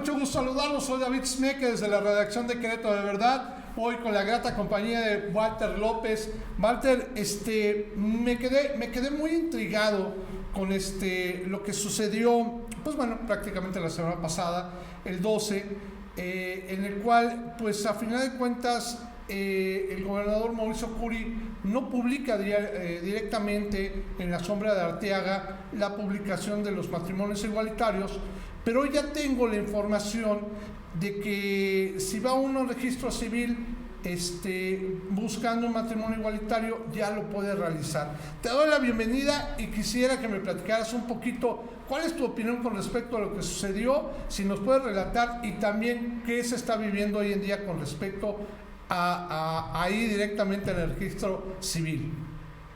mucho gusto saludarlos. Soy David Smeke desde la redacción de Querétaro de Verdad. Hoy con la grata compañía de Walter López. Walter, me quedé muy intrigado con lo que sucedió, pues bueno, prácticamente la semana pasada, el 12, en el cual, pues a final de cuentas, el gobernador Mauricio Curi no publica directamente en la sombra de Arteaga la publicación de los matrimonios igualitarios, pero hoy ya tengo la información de que si va uno al registro civil buscando un matrimonio igualitario, ya lo puede realizar. Te doy la bienvenida y quisiera que me platicaras un poquito cuál es tu opinión con respecto a lo que sucedió, si nos puedes relatar, y también qué se está viviendo hoy en día con respecto a ir directamente en el registro civil.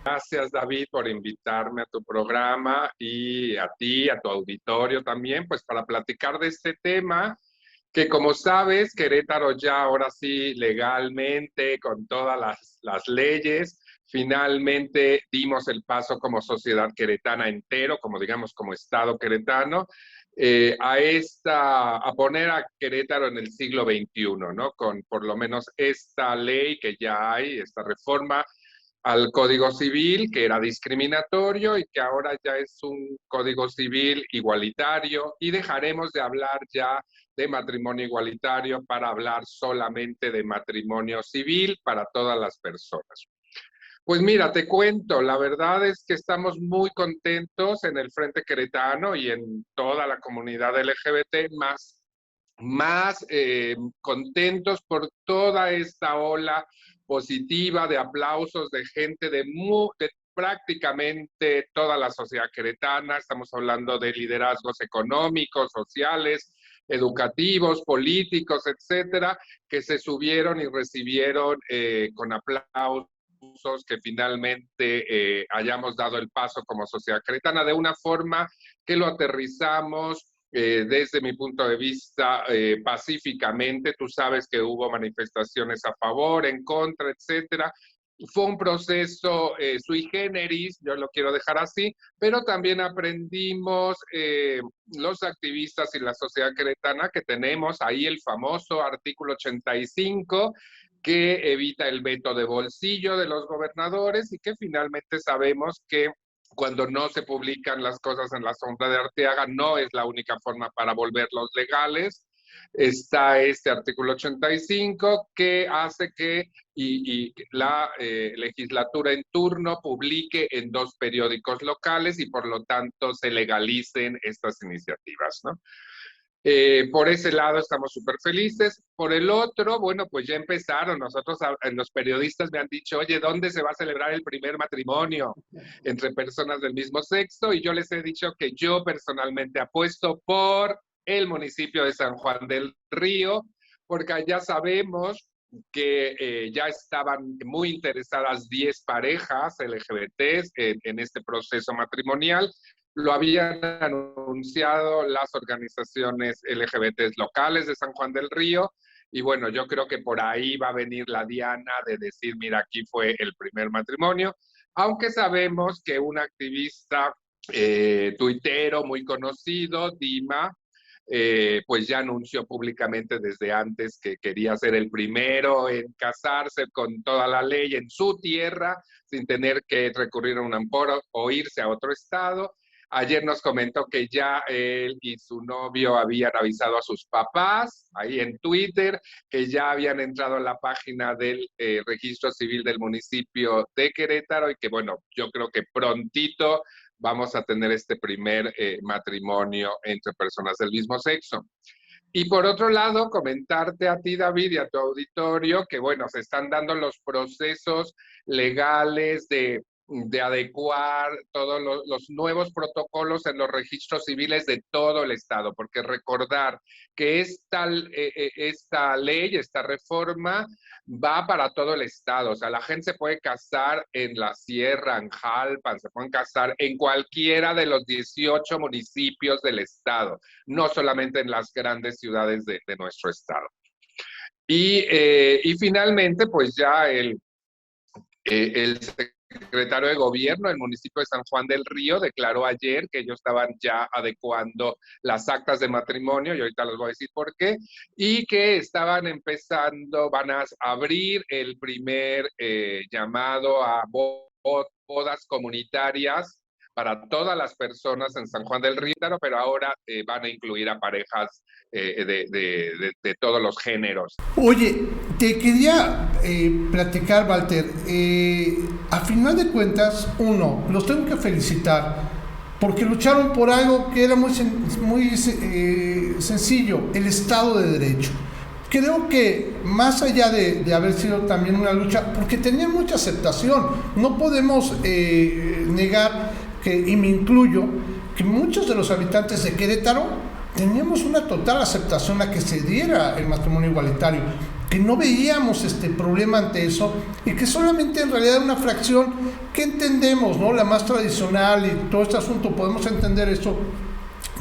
Gracias, David, por invitarme a tu programa y a ti, a tu auditorio también, pues para platicar de este tema que, como sabes, Querétaro ya ahora sí legalmente, con todas las leyes, finalmente dimos el paso como sociedad queretana entero, como digamos como Estado queretano, a poner a Querétaro en el siglo XXI, ¿no? Con por lo menos esta ley que ya hay, esta reforma al Código Civil, que era discriminatorio y que ahora ya es un Código Civil igualitario, y dejaremos de hablar ya de matrimonio igualitario para hablar solamente de matrimonio civil para todas las personas. Pues mira, te cuento, la verdad es que estamos muy contentos en el Frente Queretano y en toda la comunidad LGBT, más contentos por toda esta ola positiva de aplausos de gente de prácticamente toda la sociedad queretana. Estamos hablando de liderazgos económicos, sociales, educativos, políticos, etcétera, que se subieron y recibieron con aplausos que finalmente hayamos dado el paso como sociedad queretana de una forma que lo aterrizamos desde mi punto de vista pacíficamente. Tú sabes que hubo manifestaciones a favor, en contra, etcétera. Fue un proceso sui generis, yo lo quiero dejar así, pero también aprendimos los activistas y la sociedad queretana que tenemos ahí el famoso artículo 85, que evita el veto de bolsillo de los gobernadores y que finalmente sabemos que cuando no se publican las cosas en la sombra de Arteaga no es la única forma para volverlos legales. Está este artículo 85 que hace que la legislatura en turno publique en 2 periódicos locales y por lo tanto se legalicen estas iniciativas, ¿no? Por ese lado estamos súper felices. Por el otro, bueno, pues ya empezaron. Nosotros, los periodistas me han dicho, oye, ¿dónde se va a celebrar el primer matrimonio entre personas del mismo sexo? Y yo les he dicho que yo personalmente apuesto por el municipio de San Juan del Río, porque allá sabemos que ya estaban muy interesadas 10 parejas LGBTs en este proceso matrimonial. Lo habían anunciado las organizaciones LGBT locales de San Juan del Río, y bueno, yo creo que por ahí va a venir la diana de decir, mira, aquí fue el primer matrimonio, aunque sabemos que un activista tuitero muy conocido, Dima, pues ya anunció públicamente desde antes que quería ser el primero en casarse con toda la ley en su tierra, sin tener que recurrir a un amparo o irse a otro estado. Ayer nos comentó que ya él y su novio habían avisado a sus papás, ahí en Twitter, que ya habían entrado a la página del registro civil del municipio de Querétaro y que, bueno, yo creo que prontito vamos a tener este primer matrimonio entre personas del mismo sexo. Y por otro lado, comentarte a ti, David, y a tu auditorio, que bueno, se están dando los procesos legales de adecuar todos los nuevos protocolos en los registros civiles de todo el estado, porque recordar que esta ley, esta reforma, va para todo el estado. O sea, la gente se puede casar en la sierra, en Jalpan, se pueden casar en cualquiera de los 18 municipios del estado, no solamente en las grandes ciudades de nuestro estado. Y finalmente, pues ya el secretario de Gobierno del municipio de San Juan del Río declaró ayer que ellos estaban ya adecuando las actas de matrimonio, y ahorita les voy a decir por qué, y que estaban empezando, van a abrir el primer llamado a bodas comunitarias para todas las personas en San Juan del Río, pero ahora van a incluir a parejas de todos los géneros. Oye, te quería platicar, Walter. A final de cuentas, uno, los tengo que felicitar porque lucharon por algo que era muy sencillo, el Estado de Derecho. Creo que más allá de haber sido también una lucha, porque tenía mucha aceptación, no podemos negar que, y me incluyo, que muchos de los habitantes de Querétaro teníamos una total aceptación a que se diera el matrimonio igualitario, que no veíamos problema ante eso y que solamente en realidad era una fracción que entendemos, ¿no? La más tradicional y todo este asunto, podemos entender eso,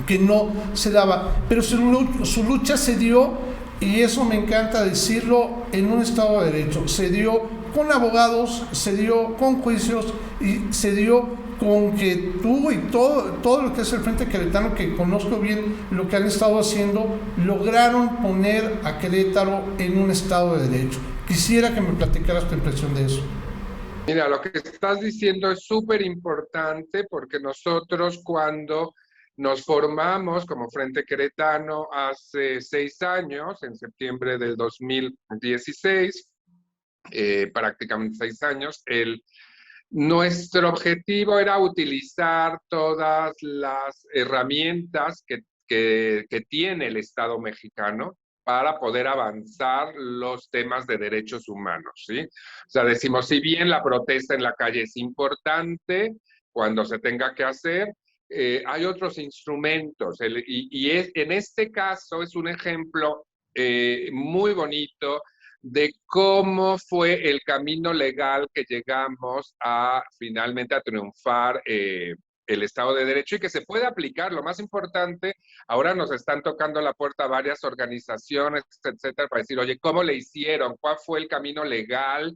que no se daba, pero su lucha se dio, y eso me encanta decirlo, en un Estado de Derecho. Se dio con abogados, se dio con juicios y se dio con que tú y todo lo que es el Frente Queretano, que conozco bien lo que han estado haciendo, lograron poner a Querétaro en un Estado de Derecho. Quisiera que me platicaras tu impresión de eso. Mira, lo que estás diciendo es súper importante porque nosotros cuando nos formamos como Frente Queretano hace 6 años, en septiembre del 2016, prácticamente 6 años, nuestro objetivo era utilizar todas las herramientas que tiene el Estado mexicano para poder avanzar los temas de derechos humanos, ¿sí? O sea, decimos, si bien la protesta en la calle es importante, cuando se tenga que hacer, hay otros instrumentos, en este caso es un ejemplo muy bonito de cómo fue el camino legal que llegamos a finalmente a triunfar el Estado de Derecho y que se puede aplicar. Lo más importante, ahora nos están tocando la puerta varias organizaciones, etcétera, para decir, oye, ¿cómo le hicieron? ¿Cuál fue el camino legal?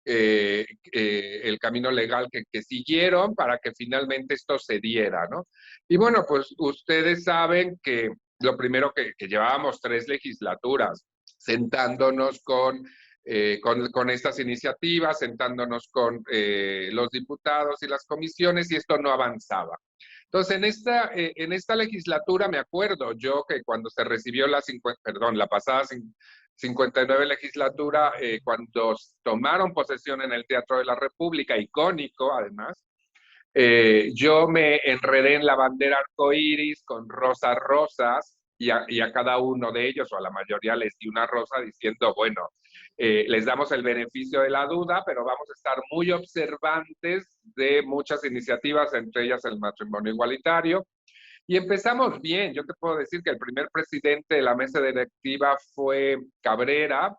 El camino legal que siguieron para que finalmente esto se diera, ¿no? Y bueno, pues ustedes saben que lo primero que llevábamos 3 legislaturas sentándonos con estas iniciativas, sentándonos con los diputados y las comisiones, y esto no avanzaba. Entonces, en esta legislatura me acuerdo yo que cuando se recibió la pasada 59 legislatura, cuando tomaron posesión en el Teatro de la República, icónico además, yo me enredé en la bandera arcoíris con rosas, y a cada uno de ellos, o a la mayoría, les di una rosa diciendo, bueno, les damos el beneficio de la duda, pero vamos a estar muy observantes de muchas iniciativas, entre ellas el matrimonio igualitario. Y empezamos bien. Yo te puedo decir que el primer presidente de la mesa directiva fue Cabrera,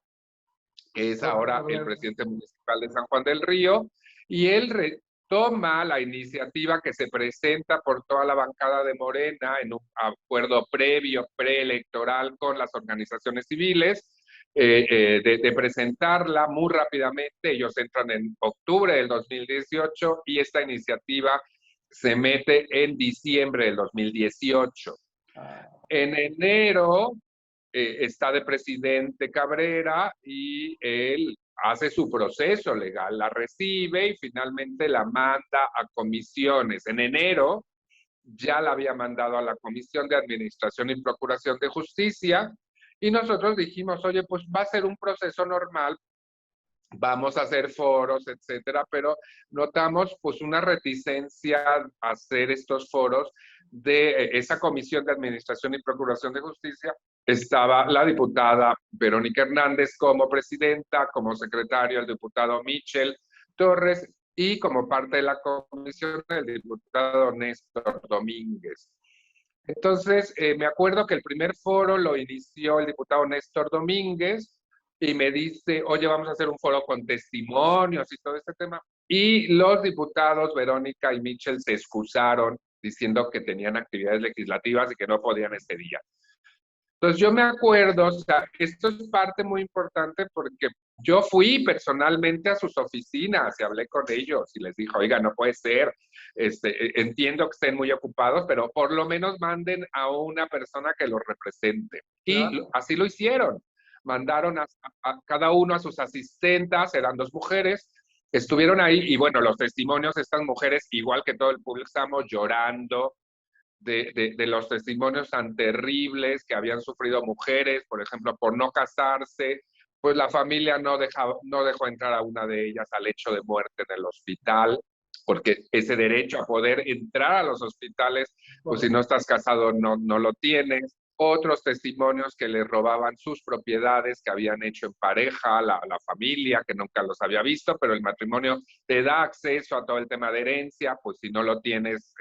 que es ahora el presidente municipal de San Juan del Río, y él retoma la iniciativa que se presenta por toda la bancada de Morena en un acuerdo preelectoral con las organizaciones civiles, de presentarla muy rápidamente. Ellos entran en octubre del 2018 y esta iniciativa se mete en diciembre del 2018. En enero está de presidente Cabrera y él hace su proceso legal, la recibe y finalmente la manda a comisiones. En enero ya la había mandado a la Comisión de Administración y Procuración de Justicia y nosotros dijimos, oye, pues va a ser un proceso normal, vamos a hacer foros, etcétera, pero notamos pues una reticencia a hacer estos foros de esa Comisión de Administración y Procuración de Justicia. Estaba la diputada Verónica Hernández como presidenta, como secretario el diputado Michel Torres y como parte de la comisión el diputado Néstor Domínguez. Entonces, me acuerdo que el primer foro lo inició el diputado Néstor Domínguez, y me dice, oye, vamos a hacer un foro con testimonios y todo este tema. Y los diputados Verónica y Michel se excusaron diciendo que tenían actividades legislativas y que no podían ese día. Entonces yo me acuerdo, o sea, esto es parte muy importante porque Yo fui personalmente a sus oficinas y hablé con ellos y les dije, oiga, no puede ser, entiendo que estén muy ocupados, pero por lo menos manden a una persona que los represente. Y así lo hicieron. Mandaron a cada uno a sus asistentas, eran 2 mujeres, estuvieron ahí y bueno, los testimonios de estas mujeres, igual que todo el público, estamos llorando de los testimonios tan terribles que habían sufrido mujeres, por ejemplo, por no casarse, pues la familia no dejó entrar a una de ellas al lecho de muerte en el hospital, porque ese derecho a poder entrar a los hospitales, pues si no estás casado no lo tienes. Otros testimonios que le robaban sus propiedades que habían hecho en pareja, la familia, que nunca los había visto, pero el matrimonio te da acceso a todo el tema de herencia, pues si no lo tienes,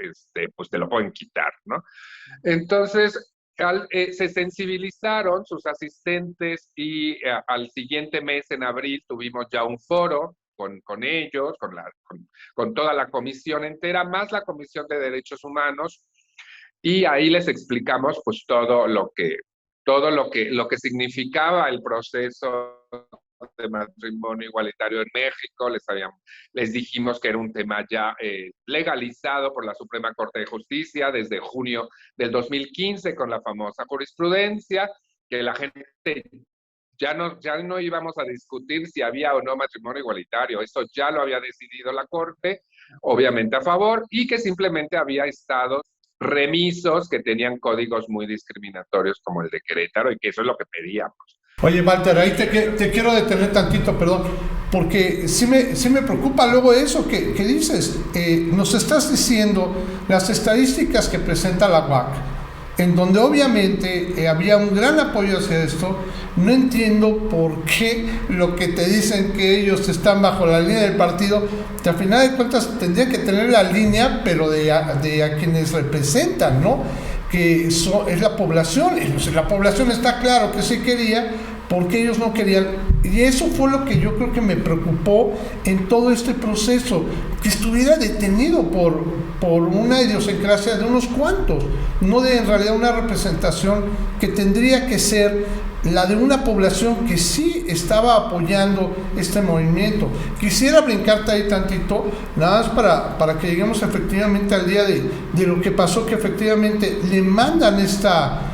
pues te lo pueden quitar, ¿no? Entonces, se sensibilizaron sus asistentes y al siguiente mes, en abril, tuvimos ya un foro con ellos, con toda la comisión entera, más la Comisión de Derechos Humanos, y ahí les explicamos pues lo que significaba el proceso de matrimonio igualitario en México. Les dijimos que era un tema ya legalizado por la Suprema Corte de Justicia desde junio del 2015 con la famosa jurisprudencia, que la gente ya no íbamos a discutir si había o no matrimonio igualitario, eso ya lo había decidido la Corte, obviamente a favor, y que simplemente había estados remisos que tenían códigos muy discriminatorios como el de Querétaro, y que eso es lo que pedíamos. Oye, Walter, ahí te quiero detener tantito, perdón, porque sí me preocupa luego eso que dices. Nos estás diciendo las estadísticas que presenta la UAC, en donde obviamente había un gran apoyo hacia esto. No entiendo por qué lo que te dicen que ellos están bajo la línea del partido, que al final de cuentas tendrían que tener la línea, pero de a quienes representan, ¿no? Que es la población. La población está claro que sí quería, porque ellos no querían. Y eso fue lo que yo creo que me preocupó en todo este proceso, que estuviera detenido por una idiosincrasia de unos cuantos, no de en realidad una representación que tendría que ser la de una población que sí estaba apoyando este movimiento. Quisiera brincarte ahí tantito, nada más para que lleguemos efectivamente al día de lo que pasó, que efectivamente le mandan esta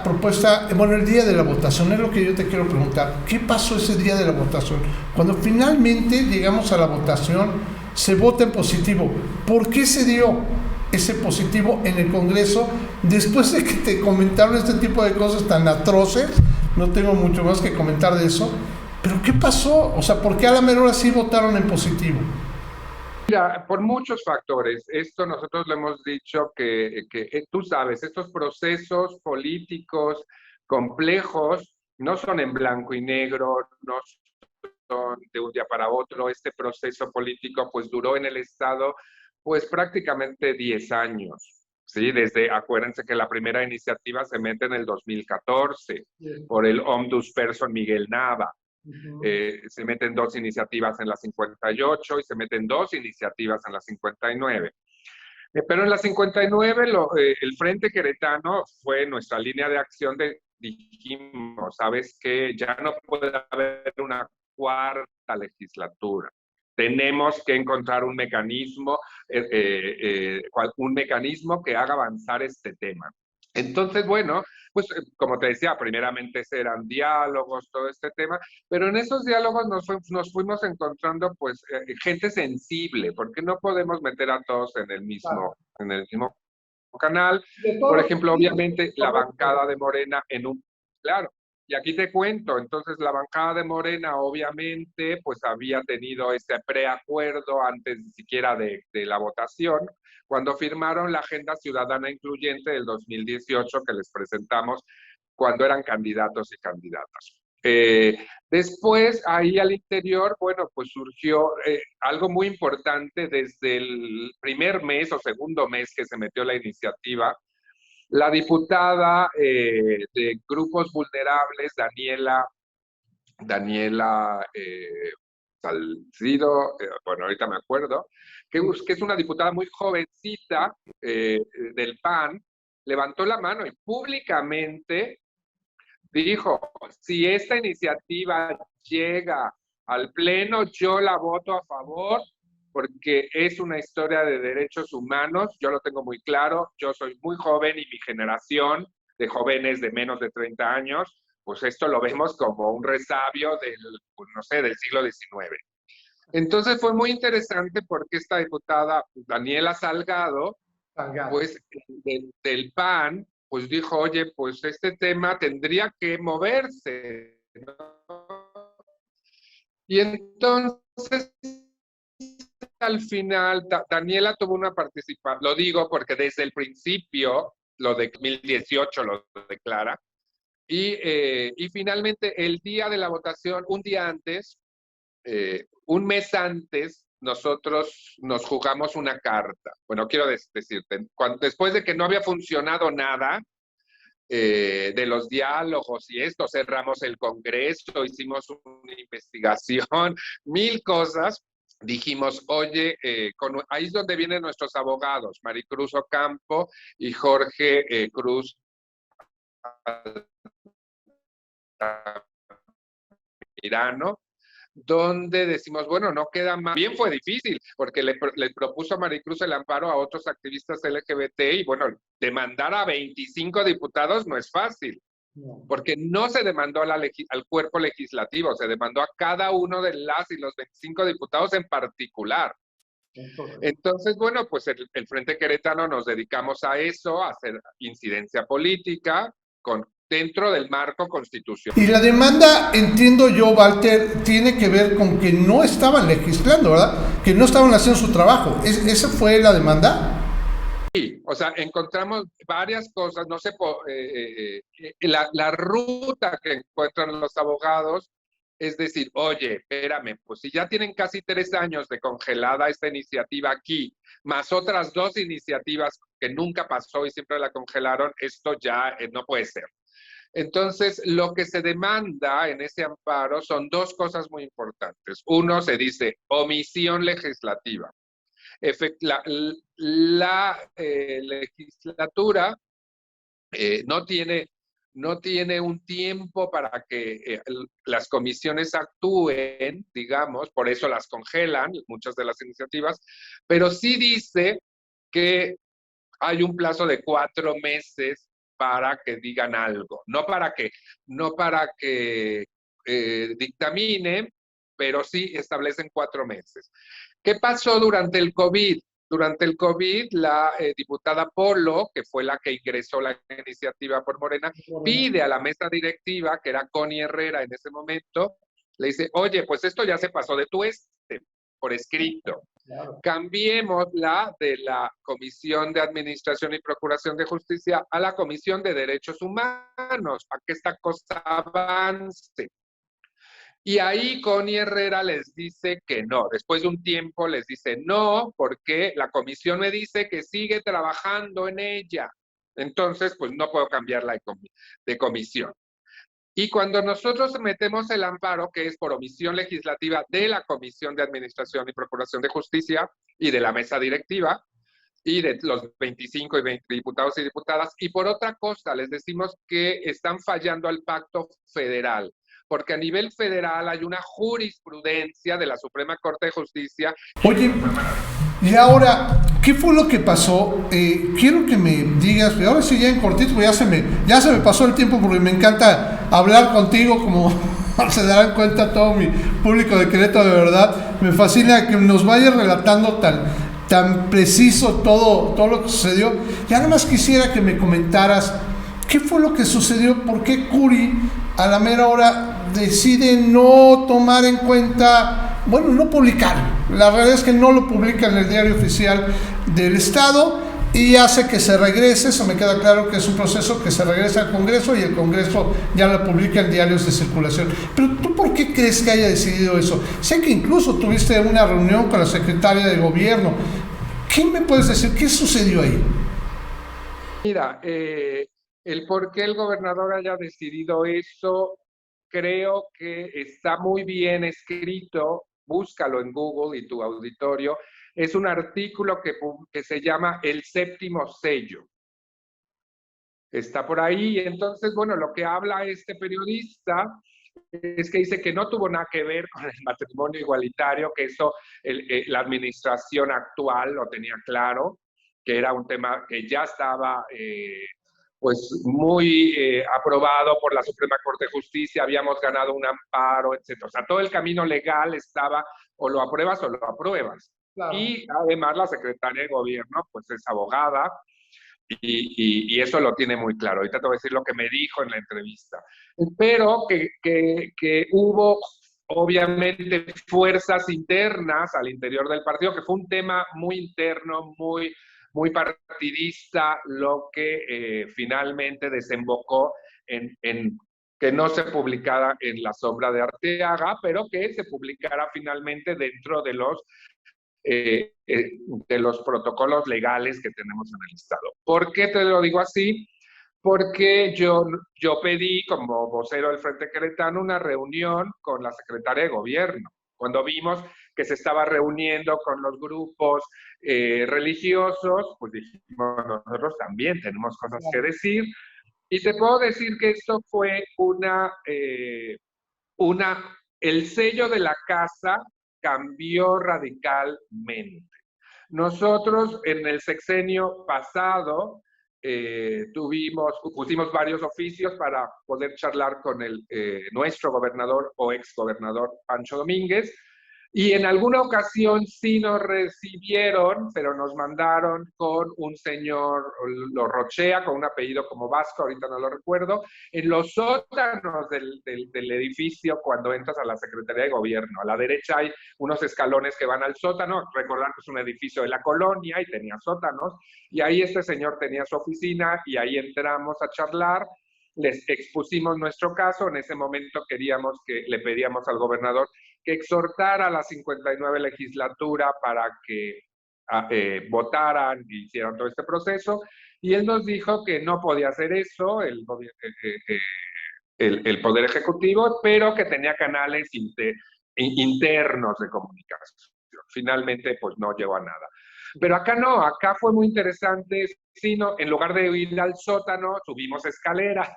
propuesta, bueno, el día de la votación. Es lo que yo te quiero preguntar. ¿Qué pasó ese día de la votación? Cuando finalmente llegamos a la votación, se vota en positivo. ¿Por qué se dio ese positivo en el Congreso después de que te comentaron este tipo de cosas tan atroces? No tengo mucho más que comentar de eso. ¿Pero qué pasó? O sea, ¿por qué a la mera hora sí votaron en positivo? Mira, por muchos factores. Esto nosotros le hemos dicho que tú sabes, estos procesos políticos complejos no son en blanco y negro, no son de un día para otro. Este proceso político pues duró en el Estado pues prácticamente 10 años. Sí, acuérdense que la primera iniciativa se mete en el 2014 por el ombudsperson Miguel Nava. Se meten 2 iniciativas en la 58 y se meten 2 iniciativas en la 59. Pero en la 59 el Frente Queretano fue nuestra línea de acción dijimos, ¿sabes qué? Ya no puede haber una cuarta legislatura. Tenemos que encontrar un mecanismo que haga avanzar este tema. Entonces, bueno, pues como te decía, primeramente eran diálogos, todo este tema, pero en esos diálogos nos fuimos encontrando pues gente sensible, porque no podemos meter a todos en el mismo canal. Por ejemplo, obviamente la bancada de Morena claro, y aquí te cuento, entonces la bancada de Morena obviamente pues había tenido ese preacuerdo antes ni siquiera de la votación, cuando firmaron la Agenda Ciudadana Incluyente del 2018 que les presentamos cuando eran candidatos y candidatas. Después, ahí al interior, bueno, pues surgió algo muy importante desde el primer mes o segundo mes que se metió la iniciativa. La diputada de grupos vulnerables, Daniela Salcido, bueno, ahorita me acuerdo, que es una diputada muy jovencita del PAN, levantó la mano y públicamente dijo, si esta iniciativa llega al Pleno, yo la voto a favor porque es una historia de derechos humanos, yo lo tengo muy claro, yo soy muy joven y mi generación de jóvenes de menos de 30 años, pues esto lo vemos como un resabio del, pues no sé, del siglo XIX. Entonces fue muy interesante porque esta diputada Daniela Salgado, pues del PAN, pues dijo, oye, pues este tema tendría que moverse, ¿no? Y entonces, al final, Daniela tuvo una participación, lo digo porque desde el principio, lo de 2018 lo declara, y finalmente el día de la votación, un día antes, un mes antes, nosotros nos jugamos una carta. Bueno, quiero decirte, después de que no había funcionado nada de los diálogos y esto, cerramos el Congreso, hicimos una investigación, mil cosas, dijimos, oye, ahí es donde vienen nuestros abogados, Maricruz Ocampo y Jorge Cruz Mirano, donde decimos, bueno, no queda más. Bien fue difícil, porque le propuso a Maricruz el amparo a otros activistas LGBT y bueno, demandar a 25 diputados no es fácil, porque no se demandó al cuerpo legislativo, se demandó a cada uno de las y los 25 diputados en particular. Entonces, bueno, pues el Frente Queretano nos dedicamos a eso, a hacer incidencia política dentro del marco constitucional. Y la demanda, entiendo yo, Walter, tiene que ver con que no estaban legislando, ¿verdad? Que no estaban haciendo su trabajo. ¿Esa fue la demanda? Sí, o sea, encontramos varias cosas, no sé, la ruta que encuentran los abogados es decir, oye, espérame, pues si ya tienen casi 3 años de congelada esta iniciativa aquí, más otras 2 iniciativas que nunca pasó y siempre la congelaron, esto ya no puede ser. Entonces, lo que se demanda en ese amparo son 2 cosas muy importantes. Uno, se dice omisión legislativa. La legislatura no tiene un tiempo para que las comisiones actúen, digamos, por eso las congelan muchas de las iniciativas, pero sí dice que hay un plazo de 4 meses para que digan algo, no para que dictaminen, pero sí establecen 4 meses. ¿Qué pasó durante el COVID? Durante el COVID, la diputada Polo, que fue la que ingresó la iniciativa por Morena, pide a la mesa directiva, que era Connie Herrera en ese momento, le dice, oye, pues esto ya se pasó de tueste, por escrito. Claro. Cambiémosla de la Comisión de Administración y Procuración de Justicia a la Comisión de Derechos Humanos, para que esta cosa avance. Y ahí Connie Herrera les dice que no. Después de un tiempo les dice no, porque la comisión me dice que sigue trabajando en ella. Entonces, pues no puedo cambiarla de comisión. Y cuando nosotros metemos el amparo, que es por omisión legislativa de la Comisión de Administración y Procuración de Justicia y de la mesa directiva, y de los 25 y 20 diputados y diputadas, y por otra cosa, les decimos que están fallando al pacto federal, porque a nivel federal hay una jurisprudencia de la Suprema Corte de Justicia. Oye, y ahora, ¿qué fue lo que pasó? Quiero que me digas, ahora sí ya en cortito, ya se me pasó el tiempo porque me encanta hablar contigo, como se darán cuenta todo mi público de Querétaro, de verdad. Me fascina que nos vayas relatando tan preciso todo lo que sucedió. Ya nada más quisiera que me comentaras qué fue lo que sucedió, por qué Curi a la mera hora decide no tomar en cuenta, bueno, no publicar. La realidad es que no lo publica en el diario oficial del Estado y hace que se regrese. Eso me queda claro que es un proceso que se regresa al Congreso y el Congreso ya lo publica en diarios de circulación. Pero ¿tú por qué crees que haya decidido eso? Sé que incluso tuviste una reunión con la secretaria de Gobierno. ¿Qué me puedes decir? ¿Qué sucedió ahí? Mira, el por qué el gobernador haya decidido eso, creo que está muy bien escrito. Búscalo en Google y tu auditorio. Es un artículo que se llama El Séptimo Sello. está por ahí. Entonces, bueno, lo que habla este periodista es que dice que no tuvo nada que ver con el matrimonio igualitario, que eso la administración actual lo tenía claro, que era un tema que ya estaba pues muy aprobado por la Suprema Corte de Justicia, habíamos ganado un amparo, etc. O sea, todo el camino legal estaba, o lo apruebas o lo apruebas. Claro. Y además la secretaria de Gobierno pues es abogada, y eso lo tiene muy claro. Ahorita te voy a decir lo que me dijo en la entrevista. Pero que hubo obviamente fuerzas internas al interior del partido, que fue un tema muy interno, muy partidista, lo que finalmente desembocó en que no se publicara en La Sombra de Arteaga, pero que se publicara finalmente dentro de los protocolos legales que tenemos en el Estado. ¿Por qué te lo digo así? Porque yo pedí, como vocero del Frente Queretano, una reunión con la secretaria de Gobierno. Cuando vimos que se estaba reuniendo con los grupos religiosos, pues dijimos, nosotros también tenemos cosas que decir. Y te puedo decir que esto fue el sello de la casa cambió radicalmente. Nosotros en el sexenio pasado pusimos varios oficios para poder charlar con nuestro gobernador o exgobernador Pancho Domínguez, y en alguna ocasión sí nos recibieron, pero nos mandaron con un señor Lorrochea, con un apellido como vasco, ahorita no lo recuerdo, en los sótanos del edificio cuando entras a la Secretaría de Gobierno. A la derecha hay unos escalones que van al sótano, recordar que es un edificio de la colonia y tenía sótanos, y ahí este señor tenía su oficina y ahí entramos a charlar. Les expusimos nuestro caso. En ese momento le pedíamos al gobernador que exhortara a la 59 legislatura para que votaran y hicieran todo este proceso, y él nos dijo que no podía hacer eso el Poder Ejecutivo, pero que tenía canales internos de comunicación. Finalmente, pues no llegó a nada. Pero acá no, acá fue muy interesante, sino en lugar de ir al sótano, subimos escaleras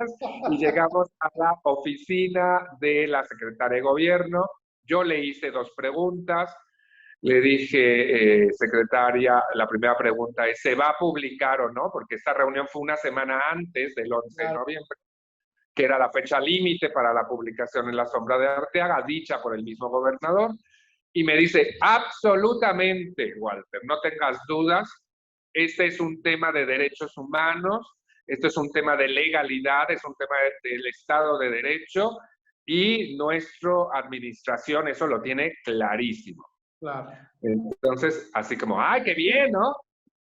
y llegamos a la oficina de la secretaria de Gobierno. Yo le hice 2 preguntas, le dije, secretaria, la primera pregunta es, ¿se va a publicar o no? Porque esta reunión fue una semana antes del 11 de noviembre, que era la fecha límite para la publicación en La Sombra de Arteaga, dicha por el mismo gobernador. Y me dice, absolutamente, Walter, no tengas dudas, este es un tema de derechos humanos, esto es un tema de legalidad, es un tema del Estado de Derecho, y nuestra administración eso lo tiene clarísimo. Claro. Entonces, así como, ¡ay, qué bien!, ¿no?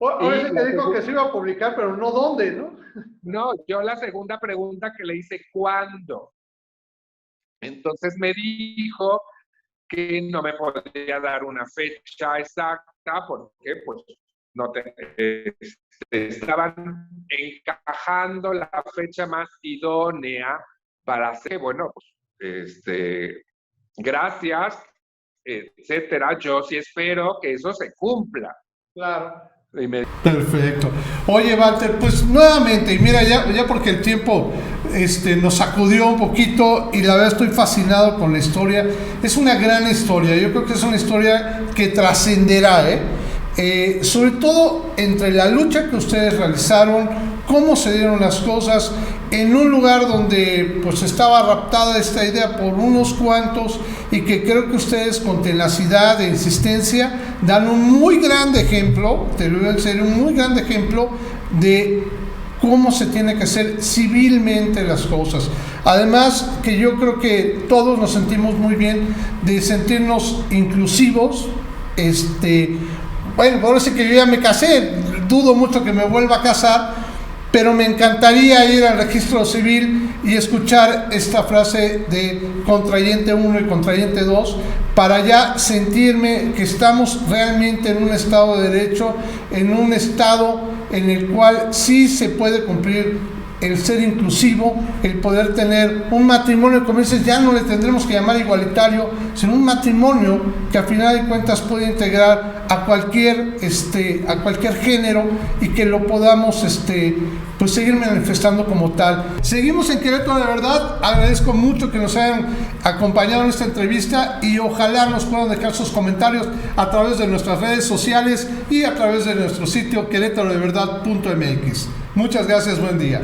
Ahora que dijo que se iba a publicar, pero no dónde, ¿no? No, yo la segunda pregunta que le hice, ¿cuándo? Entonces me dijo que no me podía dar una fecha exacta porque pues no estaban encajando la fecha más idónea para hacer, bueno, pues, gracias, etcétera. Yo sí espero que eso se cumpla. Claro. Perfecto. Oye, Walter, pues nuevamente, y mira, ya porque el tiempo nos sacudió un poquito y la verdad estoy fascinado con la historia. Es una gran historia, yo creo que es una historia que trascenderá, sobre todo entre la lucha que ustedes realizaron, cómo se dieron las cosas en un lugar donde pues estaba raptada esta idea por unos cuantos, y que creo que ustedes con tenacidad e insistencia dan un muy grande ejemplo, te lo digo en serio, un muy grande ejemplo de cómo se tiene que hacer civilmente las cosas. Además que yo creo que todos nos sentimos muy bien de sentirnos inclusivos. Bueno, por eso que yo ya me casé, dudo mucho que me vuelva a casar, pero me encantaría ir al registro civil y escuchar esta frase de contrayente 1 y contrayente 2 para ya sentirme que estamos realmente en un estado de derecho, en un estado en el cual sí se puede cumplir el ser inclusivo, el poder tener un matrimonio, como dices, ya no le tendremos que llamar igualitario, sino un matrimonio que a final de cuentas puede integrar a cualquier género y que lo podamos pues seguir manifestando como tal. Seguimos en Querétaro de verdad. Agradezco mucho que nos hayan acompañado en esta entrevista y ojalá nos puedan dejar sus comentarios a través de nuestras redes sociales y a través de nuestro sitio querétarodeverdad.mx. Muchas gracias, buen día.